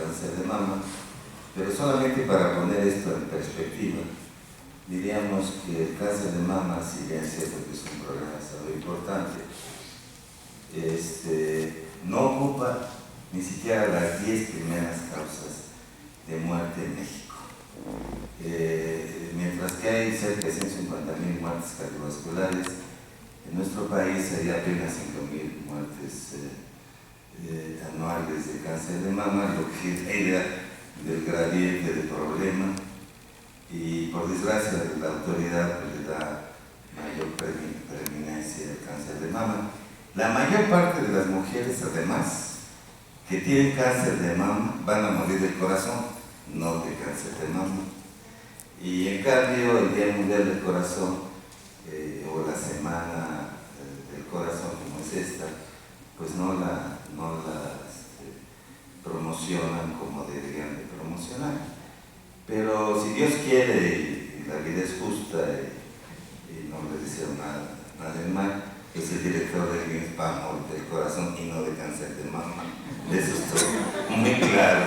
cáncer de mama, pero solamente para poner esto en perspectiva, diríamos que el cáncer de mama, si bien es cierto que es un problema de salud importante, no ocupa ni siquiera las 10 primeras causas de muerte en México. Mientras que hay cerca de 150.000 muertes cardiovasculares, en nuestro país hay apenas 5.000 muertes anuales de cáncer de mama, lo que es la idea del gradiente de problema, y por desgracia la autoridad le da mayor preeminencia al cáncer de mama. La mayor parte de las mujeres, además, que tienen cáncer de mama van a morir del corazón, no de cáncer de mama. Y en cambio, el Día Mundial del Corazón o la Semana del Corazón, como es esta, pues no la promocionan como deberían de promocionar. Pero si Dios quiere y la vida es justa y no le deseo nada de mal, es el director del IMSS va a morir del corazón y no de cáncer de mama. De eso estoy muy claro.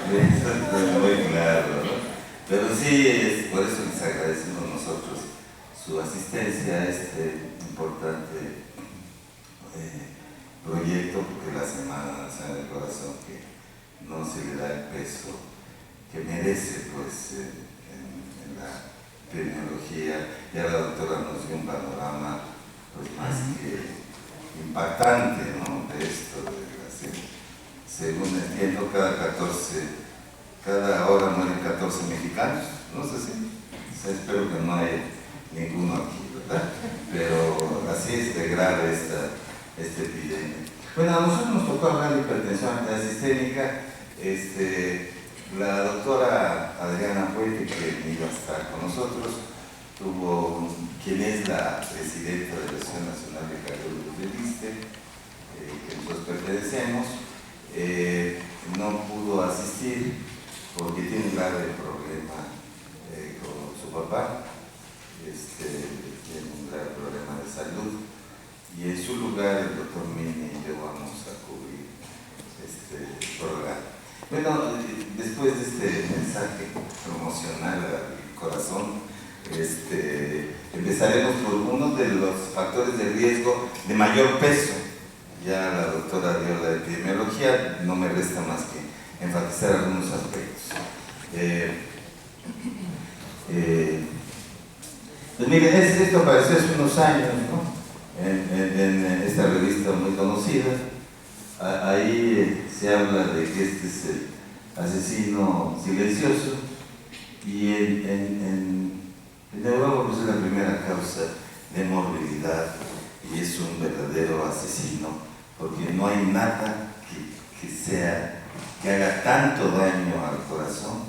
De eso estoy muy claro, ¿no? Pero sí, por eso les agradecemos nosotros su asistencia a este importante proyecto, porque la Semana Nacional del Corazón que no se le da el peso que merece, pues, en la epidemiología. Ya la doctora nos dio un panorama, pues, más que impactante, ¿no?, de esto. Según entiendo, cada hora mueren 14 mexicanos, no sé si, espero que no haya ninguno aquí, ¿verdad? Pero así es de grave esta epidemia. Bueno, a nosotros nos tocó hablar de hipertensión arterial sistémica. La doctora Adriana Puente, que iba a estar con nosotros, quien es la presidenta de la Asociación Nacional de Cardiólogos del ISSSTE, que nosotros pertenecemos, no pudo asistir porque tiene un grave problema con su papá, tiene un grave problema de salud, y en su lugar el doctor Mini y yo vamos a cubrir este programa. Bueno, después de este mensaje promocional al corazón, empezaremos por uno de los factores de riesgo de mayor peso. Ya la doctora dio la epidemiología, no me resta más que enfatizar algunos aspectos. Pues miren, esto apareció hace unos años, ¿no?, en esta revista muy conocida. Ahí se habla de que este es el asesino silencioso, y en Europa pues es la primera causa de morbilidad y es un verdadero asesino, porque no hay nada que haga tanto daño al corazón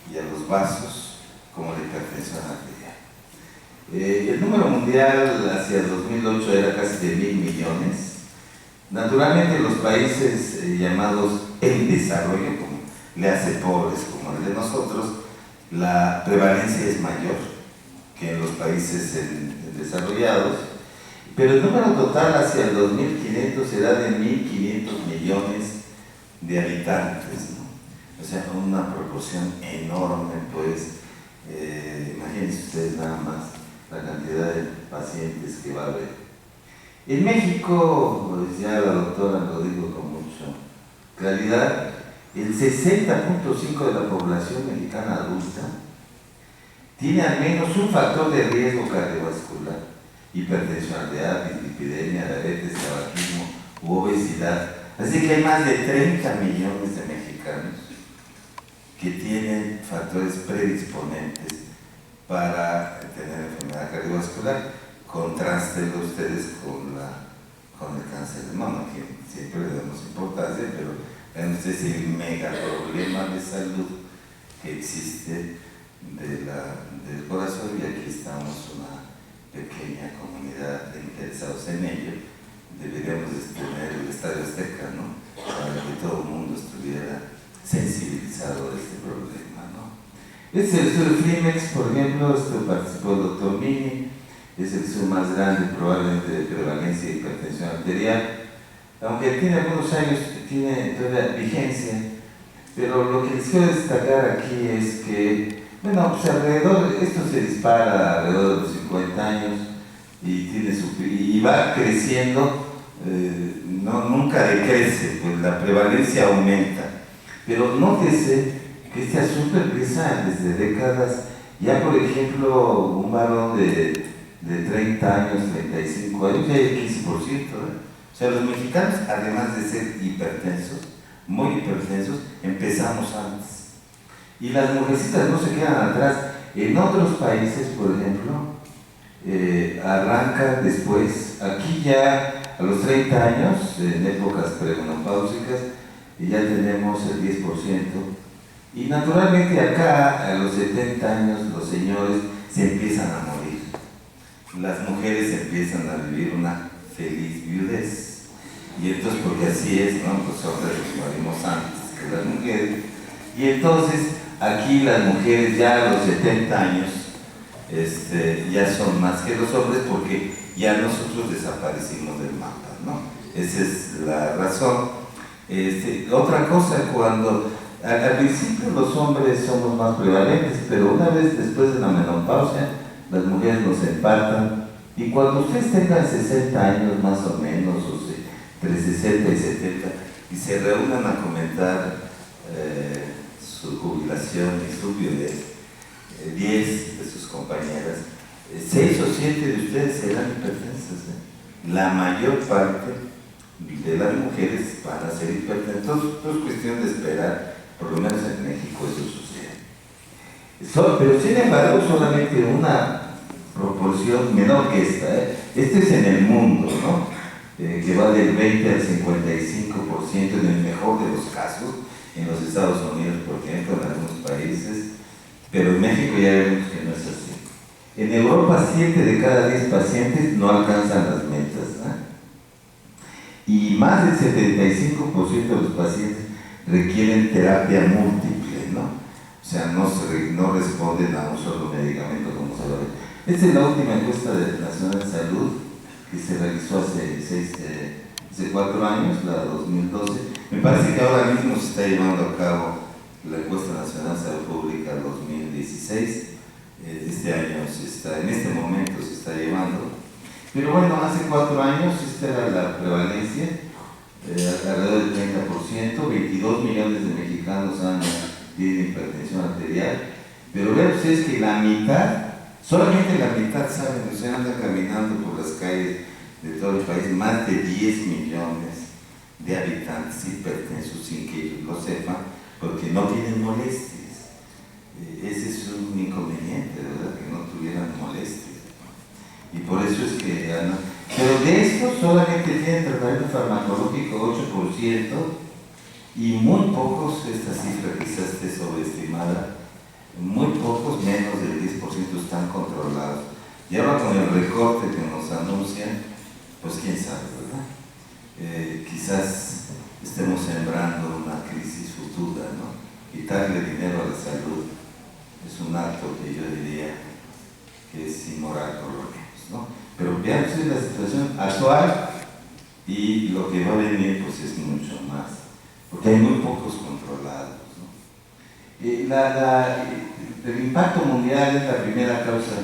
y a los vasos como la hipertensión arterial. El número mundial hacia 2008 era casi de 1.000 millones. Naturalmente, en los países llamados en desarrollo, como le hace pobres como el de nosotros, la prevalencia es mayor que en los países desarrollados, pero el número total hacia el 2500 será de 1.500 millones de habitantes, ¿no? O sea, una proporción enorme, pues. Imagínense ustedes nada más la cantidad de pacientes que va a haber. En México, pues ya la doctora lo dijo con mucha claridad, el 60.5% de la población mexicana adulta tiene al menos un factor de riesgo cardiovascular: hipertensión arterial, dislipidemia, diabetes, tabaquismo u obesidad. Así que hay más de 30 millones de mexicanos que tienen factores predisponentes para tener enfermedad cardiovascular. Contrástenlo ustedes con el cáncer de mama, que siempre le damos importancia, pero vean ustedes el mega problema de salud que existe del corazón, y aquí estamos una pequeña comunidad de interesados en ello. Deberíamos tener el Estadio Azteca, ¿no?, para que todo el mundo estuviera sensibilizado a este problema, ¿no? Este es el estudio Flimex, por ejemplo. Participó el doctor Mini. Es el estudio más grande probablemente de prevalencia de hipertensión arterial, aunque tiene algunos años tiene todavía vigencia, pero lo que les quiero destacar aquí es que, bueno, pues esto se dispara alrededor de los 50 años y va creciendo, nunca decrece, pues la prevalencia aumenta. Pero nótese que este asunto empieza desde décadas. Ya, por ejemplo, un varón de 30 años, 35 años, ya hay el 15%. O sea, los mexicanos, además de ser hipertensos, muy hipertensos, empezamos antes. Y las mujercitas no se quedan atrás. En otros países, por ejemplo, arrancan después. Aquí ya a los 30 años, en épocas premenopáusicas, ya tenemos el 10%. Y naturalmente acá, a los 70 años, los señores se empiezan a morir. Las mujeres empiezan a vivir una feliz viudez. Y entonces, porque así es, ¿no? Los hombres nos morimos antes que las mujeres. Y entonces, aquí las mujeres ya a los 70 años ya son más que los hombres, porque ya nosotros desaparecimos del mapa, ¿no? Esa es la razón. Otra cosa, cuando al principio los hombres somos más prevalentes, pero una vez después de la menopausia, las mujeres nos empatan, y cuando ustedes tengan 60 años más o menos, entre 60 y 70, y se reúnan a comentar su jubilación y su viudez, 10 de sus compañeras, 6 o 7 de ustedes serán hipertensas. La mayor parte de las mujeres van a ser hipertensas. Entonces, es cuestión de esperar, por lo menos en México eso sucede. Pero sin embargo, solamente una proporción menor que esta. Este es en el mundo, ¿no? Que va del 20 al 55% en el mejor de los casos, en los Estados Unidos, por ejemplo, en algunos países, pero en México ya vemos que no es así. En Europa, 7 de cada 10 pacientes no alcanzan las metas, ¿no? Y más del 75% de los pacientes requieren terapia múltiple, ¿no? O sea, no responden a un solo medicamento como se lo ve. Esta es la última encuesta de Nacional de Salud que se realizó hace 4 años, la 2012. Me parece que ahora mismo se está llevando a cabo la encuesta nacional de salud pública 2016. Este año en este momento se está llevando. Pero bueno, hace 4 años esta era la prevalencia, alrededor del 30%, 22 millones de mexicanos tienen hipertensión arterial. Pero vean ustedes que la mitad, solamente la mitad saben, o sea, andan caminando por las calles de todo el país, más de 10 millones de habitantes hipertensos sin que ellos lo sepan, porque no tienen molestias. Ese es un inconveniente, ¿verdad? Que no tuvieran molestias. Y por eso es que pero de esto solamente tienen tratamiento farmacológico 8%, y muy pocos, esta cifra quizás esté sobreestimada, muy pocos, menos del 10% están controlados. Y ahora con el recorte que nos anuncian, pues quién sabe, ¿verdad? Quizás estemos sembrando una crisis futura, ¿no? Quitarle dinero a la salud es un acto que yo diría que es inmoral por lo menos, ¿no? Pero vean ustedes la situación actual y lo que va a venir pues es mucho más, porque hay muy pocos controlados, ¿no? El impacto mundial es la primera causa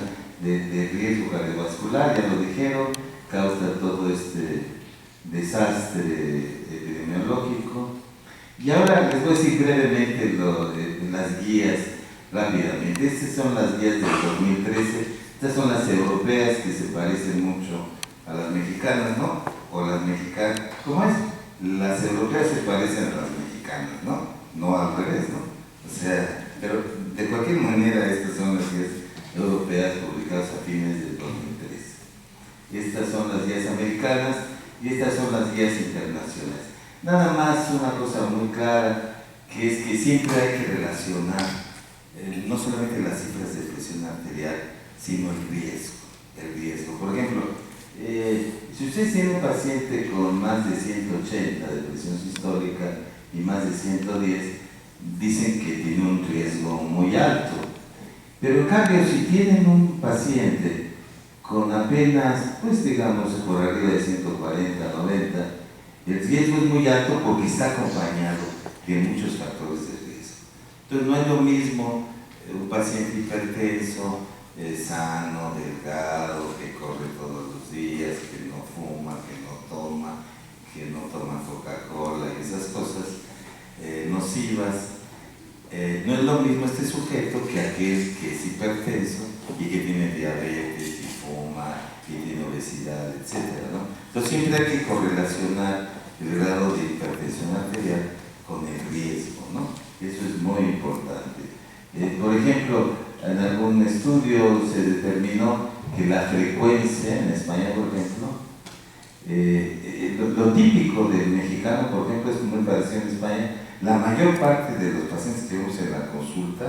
de riesgo cardiovascular, ya lo dijeron, causa todo este desastre epidemiológico. Y ahora les voy a decir brevemente las guías, rápidamente. Estas son las guías del 2013, estas son las europeas que se parecen mucho a las mexicanas, ¿no? O las mexicanas, ¿cómo es? Las europeas se parecen a las mexicanas, ¿no? No al revés, ¿no? O sea, pero de cualquier manera estas son las guías europeas publicadas a fines del 2013. Estas son las guías americanas y estas son las guías internacionales. Nada más una cosa muy clara, que es que siempre hay que relacionar no solamente las cifras de presión arterial, sino el riesgo. Por ejemplo, si usted tiene un paciente con más de 180 de presión sistólica y más de 110, dicen que tiene un riesgo muy alto. Pero en cambio, si tienen un paciente con apenas, pues digamos, por arriba de 140, 90, El riesgo es muy alto porque está acompañado de muchos factores de riesgo. Entonces no es lo mismo un paciente hipertenso, sano, delgado, que corre todos los días, que no fuma, que no toma Coca-Cola y esas cosas nocivas. No es lo mismo este sujeto que aquel que es hipertenso y que tiene diabetes y fuma y tiene obesidad, etc., ¿no? Entonces siempre hay que correlacionar el grado de hipertensión arterial con el riesgo, ¿no? Eso es muy importante. Por ejemplo, en algún estudio se determinó que la frecuencia, en España por ejemplo, lo típico del mexicano, por ejemplo, es muy parecido en España. La mayor parte de los pacientes que vemos en la consulta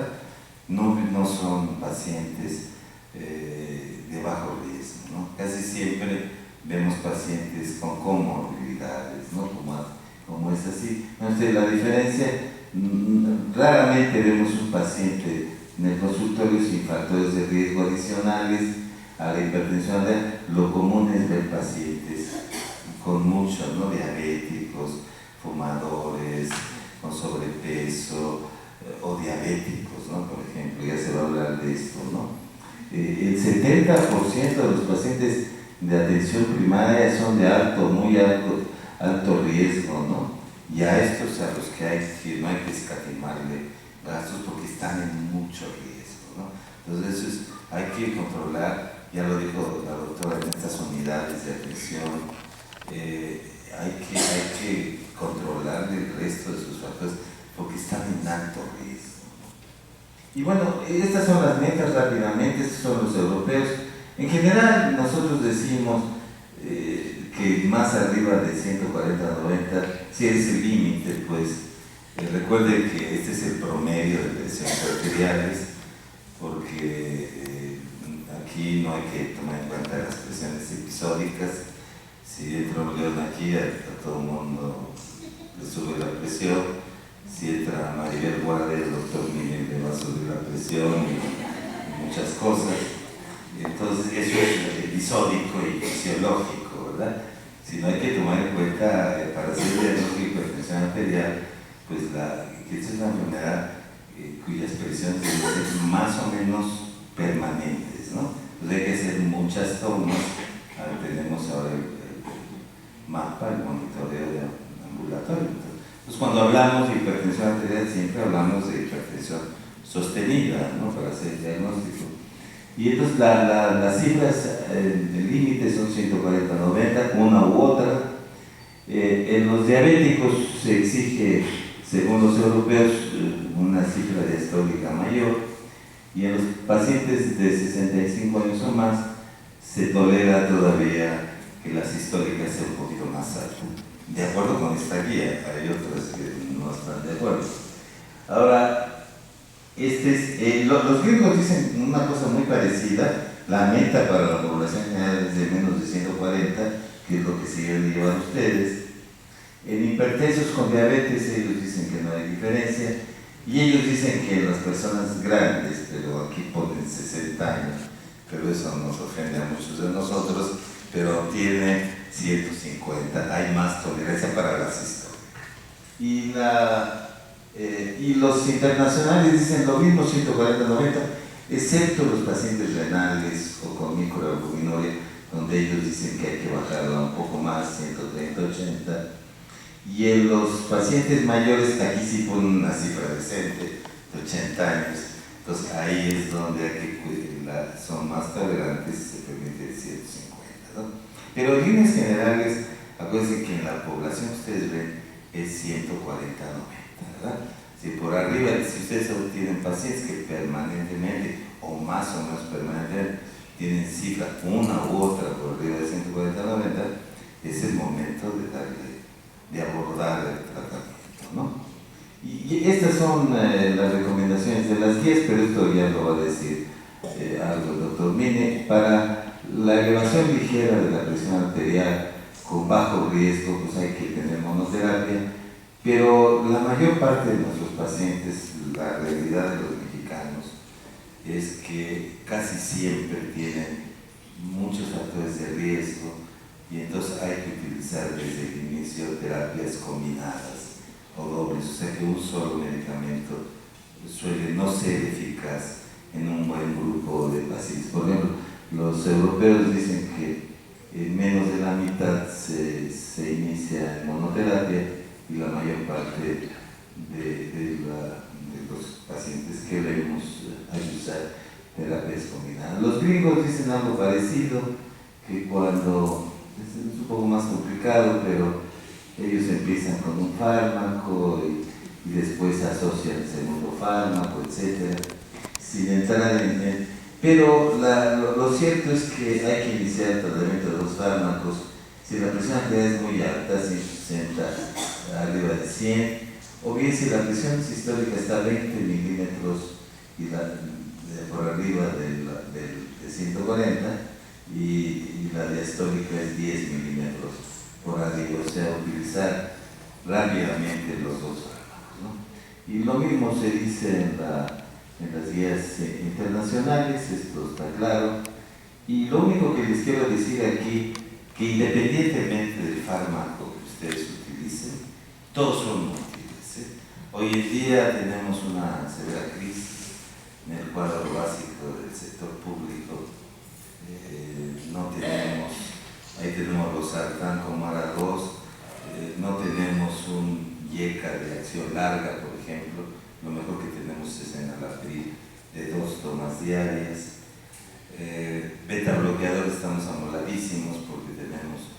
no son pacientes de bajo riesgo, ¿no? Casi siempre vemos pacientes con comorbilidades, ¿no? Como es así. Entonces, la diferencia, raramente vemos un paciente en el consultorio sin factores de riesgo adicionales a la hipertensión arterial. Lo común es ver pacientes con mucho, ¿no? Diabéticos, fumadores, con sobrepeso o diabéticos, ¿no? Por ejemplo, ya se va a hablar de esto, ¿no? El 70% de los pacientes de atención primaria son de muy alto riesgo, ¿no? Y a estos a los que no hay que escatimarle gastos porque están en mucho riesgo, ¿no? Entonces eso hay que controlar, ya lo dijo la doctora, en estas unidades de atención, hay que controlar el resto de sus factores porque están en alto riesgo. Y bueno, estas son las metas rápidamente, estos son los europeos. En general, nosotros decimos que más arriba de 140-90, si es el límite, pues recuerden que este es el promedio de presiones arteriales, porque aquí no hay que tomar en cuenta las presiones episódicas. Si entra un león aquí, a todo el mundo le sube la presión. Si entra Maribel Guardia, el doctor Miguel le va a subir la presión y muchas cosas. Entonces eso es episódico y fisiológico, ¿verdad? Si no hay que tomar en cuenta para hacer diagnóstico de hipertensión arterial, pues que esta es una enfermedad cuyas presiones deben ser más o menos permanentes, ¿no? Entonces hay que hacer muchas tomas. Tenemos ahora el mapa, el monitoreo de ambulatorio. Entonces cuando hablamos de hipertensión arterial siempre hablamos de hipertensión sostenida, ¿no? Para hacer el diagnóstico. Y entonces las cifras del límite son 140-90, una u otra. En los diabéticos se exige, según los europeos, una cifra diastólica mayor, y en los pacientes de 65 años o más se tolera todavía que la sistólica sea un poquito más alta. De acuerdo con esta guía, hay otras que no están de acuerdo. Ahora, los griegos dicen una cosa muy parecida. La meta para la población general es de menos de 140, que es lo que se llevan ustedes. En hipertensos con diabetes ellos dicen que no hay diferencia, y ellos dicen que las personas grandes, pero aquí ponen 60 años, pero eso nos ofende a muchos de nosotros, pero tiene 150, hay más tolerancia para la sistólica. Y los internacionales dicen lo mismo, 140-90, excepto los pacientes renales o con microalbuminuria, donde ellos dicen que hay que bajarla un poco más, 130-80. Y en los pacientes mayores, aquí sí ponen una cifra decente, de 80 años, entonces ahí es donde hay que son más tolerantes, se permite 150, ¿no? Pero en líneas generales, acuérdense que en la población que ustedes ven es 140-90, ¿verdad? Si por arriba, si ustedes tienen pacientes que permanentemente, o más o menos permanentemente, tienen cifra una u otra por arriba de 140-90, es el momento de abordar el tratamiento, ¿no? Y estas son las recomendaciones de las guías, pero esto ya lo va a decir algo el doctor Mine. Para la elevación ligera de la presión arterial con bajo riesgo, pues hay que tener monoterapia, pero la mayor parte de nuestros pacientes, la realidad de los mexicanos, es que casi siempre tienen muchos factores de riesgo y entonces hay que utilizar desde el inicio terapias combinadas o dobles, o sea que un solo medicamento suele no ser eficaz en un buen grupo de pacientes. Por ejemplo, los europeos dicen que en menos de la mitad se inicia en monoterapia y la mayor parte de los pacientes queremos usar terapias combinadas. Los gringos dicen algo parecido, que cuando es un poco más complicado, pero ellos empiezan con un fármaco y después asocian el segundo fármaco, etc. Sin entrar en... Pero lo cierto es que hay que iniciar el tratamiento de los fármacos si la presión arterial es muy alta, 160 arriba de 100, o bien si la presión sistólica está a 20 milímetros y por arriba de 140 y la diastólica es 10 milímetros por arriba, o sea, utilizar rápidamente los dos fármacos, ¿no? Y lo mismo se dice en las guías internacionales, esto está claro. Y lo único que les quiero decir aquí, que independientemente del fármaco que ustedes utilicen, todos son útiles, ¿eh? Hoy en día tenemos una severa crisis en el cuadro básico del sector público. No tenemos, ahí tenemos los sartán como ARA2, no tenemos un IECA de acción larga, por ejemplo. Lo mejor que tenemos es enalapril de 2 tomas diarias. Beta bloqueador estamos amoladísimos porque tenemos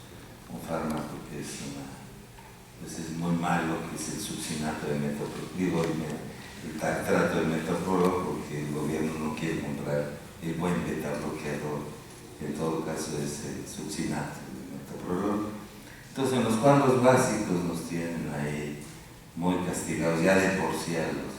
un fármaco que es muy malo, que es el succinato de metoprolol, el tartrato de metoprolol, porque el gobierno no quiere comprar el buen beta bloqueador, que en todo caso es el succinato de metoprolol. Entonces en los cuadros básicos nos tienen ahí muy castigados, ya de por sí a los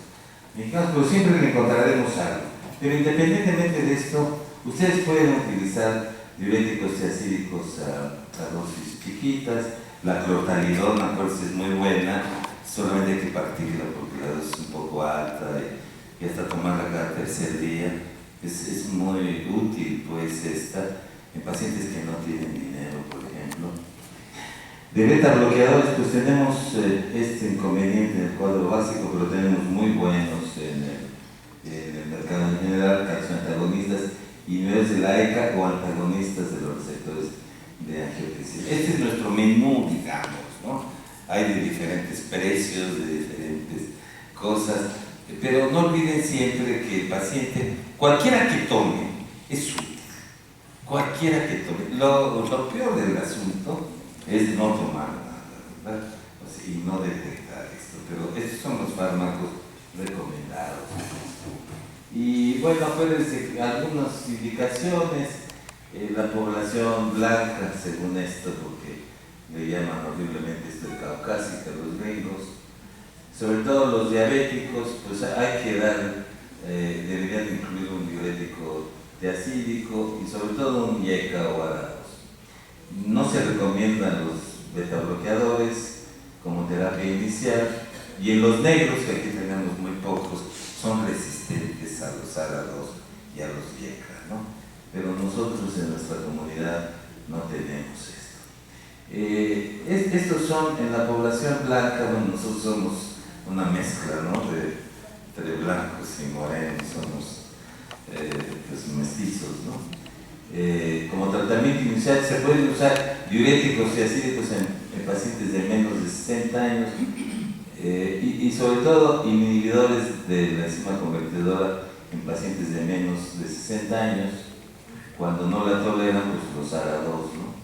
mexicanos, pero siempre le encontraremos algo. Pero independientemente de esto, ustedes pueden utilizar diuréticos tiacídicos a dosis chiquitas. La clortalidona, por eso es muy buena, solamente hay que partirla porque la dosis es un poco alta y hasta tomarla cada tercer día. Es muy útil, pues, esta en pacientes que no tienen dinero, por ejemplo. De beta bloqueadores, pues tenemos este inconveniente en el cuadro básico, pero tenemos muy buenos en el mercado en general, calcioantagonistas inhibidores de la ECA o antagonistas de los receptores de angiotensina. Este es nuestro menú, digamos, ¿no? Hay de diferentes precios, de diferentes cosas, pero no olviden siempre que el paciente, cualquiera que tome, es útil. Cualquiera que tome. Lo peor del asunto es no tomar nada, ¿verdad? Y no detectar esto, pero estos son los fármacos recomendados. Y bueno, acuérdense algunas indicaciones, la población blanca, según esto, porque le llaman horriblemente esto de caucásica, los gringos, sobre todo los diabéticos, pues hay que dar, deberían incluir un diurético tiacídico y sobre todo un IECA o ARA2. No se recomiendan los beta bloqueadores como terapia inicial, y en los negros, que aquí tenemos muy pocos, son resistentes a los ARA2 y a los IECA, ¿no? Pero nosotros en nuestra comunidad no tenemos esto. Estos son en la población blanca, bueno, nosotros somos una mezcla, ¿no? Entre blancos y morenos, somos pues mestizos, ¿no? Como tratamiento inicial se pueden usar diuréticos tiacídicos en pacientes de menos de 60 años y sobre todo inhibidores de la enzima convertidora en pacientes de menos de 60 años. Cuando no la toleran, pues los ARA2, ¿no?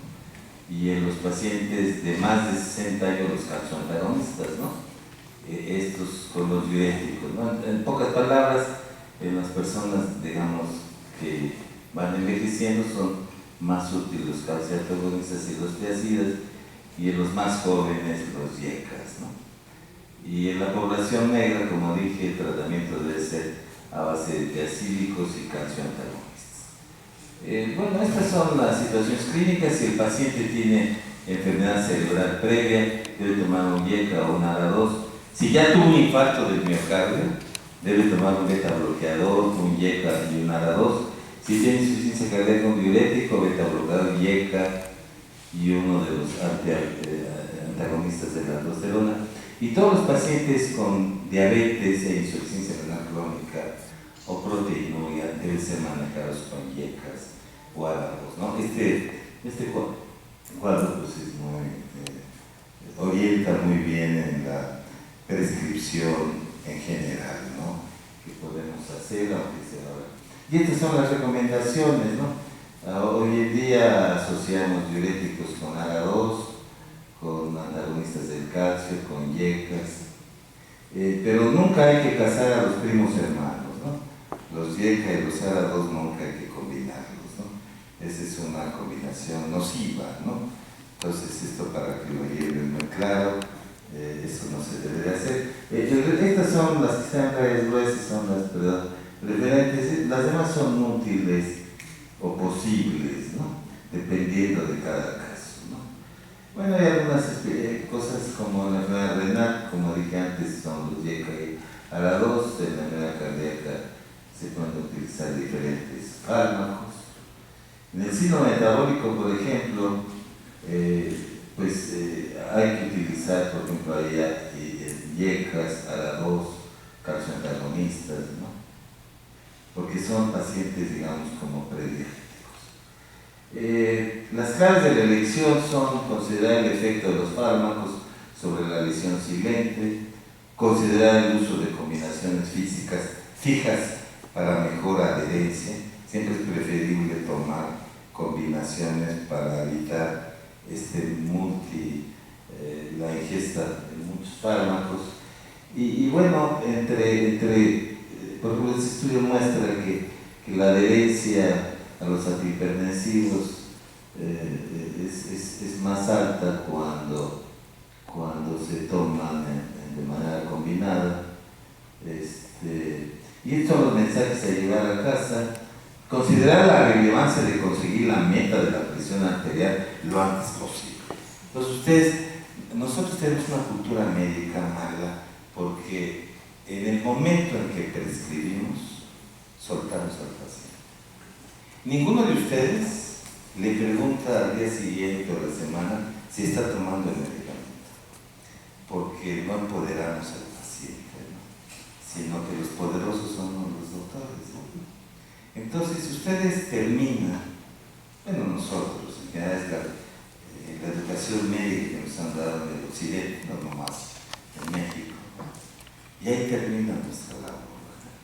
Y en los pacientes de más de 60 años, los calcioantagonistas, ¿no? Estos con los diuréticos, ¿no? En pocas palabras, en las personas, digamos, que van envejeciendo son más útiles los calcioantagonistas y los tiacidas, y en los más jóvenes los IECAs, ¿no? Y en la población negra, como dije, el tratamiento debe ser a base de tiacídicos y calcioantagonistas. Bueno, estas son las situaciones clínicas. Si el paciente tiene enfermedad cerebral previa, debe tomar un IECA o un ARA2. Si ya tuvo un infarto del miocardio, debe tomar un beta bloqueador, un IECA y un ARA2. Si tiene insuficiencia cardíaca, un diurético, beta bloqueador, IECA y uno de los antagonistas de la aldosterona. Y todos los pacientes con diabetes e insuficiencia renal crónica o proteinuria deben ser manejados con yecas o árabos, ¿no? Este cuadro pues, es orienta muy bien en la prescripción en general, ¿no? Que podemos hacer, aunque sea ahora. Y estas son las recomendaciones, ¿no? Hoy en día asociamos diuréticos con ARA2, con antagonistas del calcio, con yecas, pero nunca hay que casar a los primos hermanos, ¿no? Los yeca y los ARA2 nunca hay que combinarlos, ¿no? Esa es una combinación nociva, ¿no? Entonces esto para que lo lleven muy claro, eso no se debe de hacer. Estas son las que están gruesas, son las preferentes, las demás son útiles o posibles, ¿no? Dependiendo de cada caso, ¿no? Bueno, hay algunas cosas como la enfermedad renal, como dije antes, son los YECA y ARA2. En la enfermedad cardíaca se pueden utilizar diferentes fármacos. En el síndrome metabólico, por ejemplo, hay que utilizar, por ejemplo, YECAs, ARA2, calcio antagonistas, ¿no? Porque son pacientes, digamos, como prediabéticos. Las claves de la elección son considerar el efecto de los fármacos sobre la lesión silente, considerar el uso de combinaciones fijas para mejor adherencia. Siempre es preferible tomar combinaciones para evitar la ingesta de muchos fármacos. Y bueno, por ejemplo, este estudio muestra que la adherencia a los antihipertensivos es más alta cuando se toman de manera combinada. Y estos son los mensajes a llevar a casa. Considerar la relevancia de conseguir la meta de la presión arterial lo antes posible. Entonces nosotros tenemos una cultura médica mala porque en el momento en que prescribimos, soltamos al paciente. Ninguno de ustedes le pregunta al día siguiente o la semana si está tomando el medicamento, porque no empoderamos al paciente, ¿no? Sino que los poderosos son los doctores, ¿no? Entonces, si ustedes terminan, bueno, nosotros, en general es la educación médica que nos han dado en el occidente, no nomás en México, ¿no? Y ahí termina nuestra labor, ¿verdad?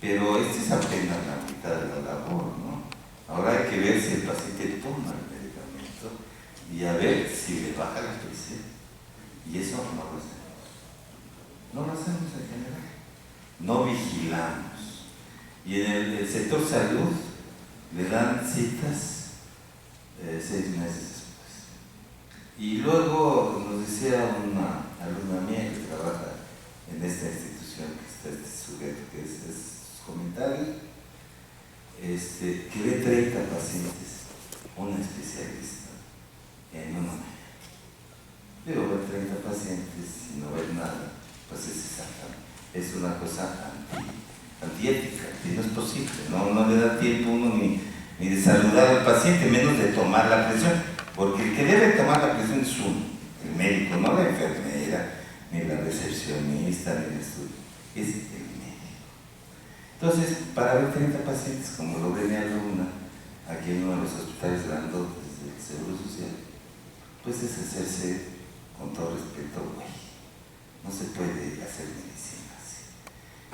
Pero esta es apenas la mitad de la labor, ¿no? Ahora hay que ver si el paciente toma el medicamento y a ver si le baja la presión. Y eso no lo hacemos. No lo hacemos en general. No vigilamos. Y en el sector salud le dan citas 6 meses después. Y luego nos decía una alumna mía que trabaja en esta institución, que está este sujeto, que es sus comentarios, que ve 30 pacientes, una especialista, en una mañana. Digo, ver 30 pacientes y no ver nada, pues es una cosa antiética, que no es posible, no le da tiempo uno ni de saludar al paciente, menos de tomar la presión, porque el que debe tomar la presión es uno, el médico, no la enfermera, ni la recepcionista, ni el estudio, es el médico. Entonces, para ver 30 pacientes, como lo ve mi alumna, aquí en uno de los hospitales grandotes del Seguro Social, pues es hacerse, con todo respeto, güey. No se puede hacer medicina así.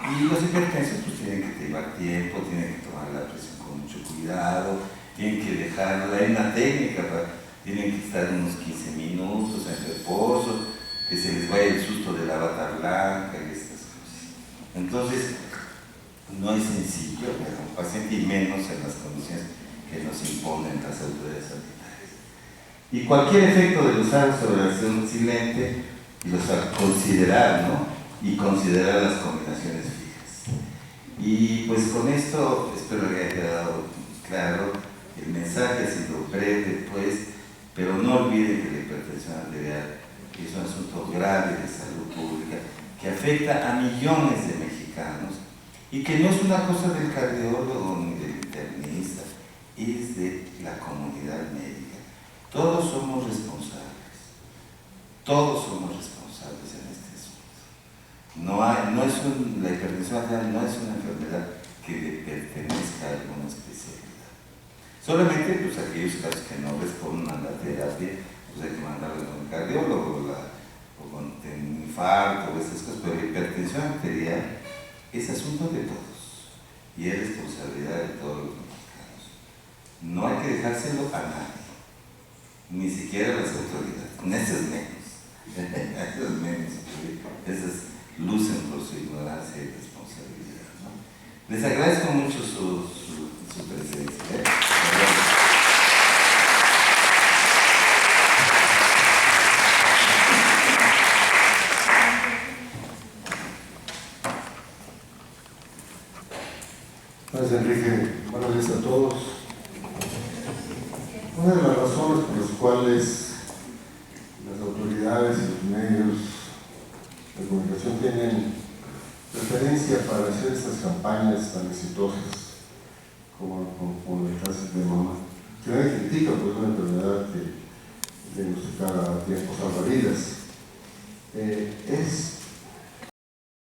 Y los hipertensos pues tienen que llevar tiempo, tienen que tomar la presión con mucho cuidado, tienen que dejarlo, hay una técnica, tienen que estar unos 15 minutos en reposo, que se les vaya el susto de la bata blanca y estas cosas. Entonces, no es sencillo ver a un paciente, y menos en las condiciones que nos imponen las autoridades sanitarias. Y cualquier efecto de los árabes sobre la lesión silente, los a considerar, ¿no? Y considerar las combinaciones fijas. Y pues con esto espero que haya quedado claro. El mensaje ha sido breve, pues, pero no olviden que la hipertensión arterial es un asunto grave de salud pública que afecta a millones de mexicanos y que no es una cosa del cardiólogo ni del internista, es de la comunidad médica, Todos somos responsables. Todos somos responsables en este asunto. La hipertensión arterial no es una enfermedad que le pertenezca a alguna especialidad. Solamente pues, aquellos casos que no responden a la terapia, pues hay que mandarlos con el cardiólogo o con un infarto o esas cosas, pero la hipertensión arterial es asunto de todos y es responsabilidad de todos los mexicanos. No hay que dejárselo a nadie, ni siquiera a las autoridades, esas menos. Esas menos, esas lucen por su ignorancia y responsabilidad, ¿no? Les agradezco mucho su presencia. Gracias, Enrique. Buenos días a todos. Una de las razones por las cuales las autoridades y los medios de comunicación tienen preferencia para hacer estas campañas tan exitosas como el caso de mama, que nadie critica, pues es una enfermedad que diagnostica a tiempos salvavidas, es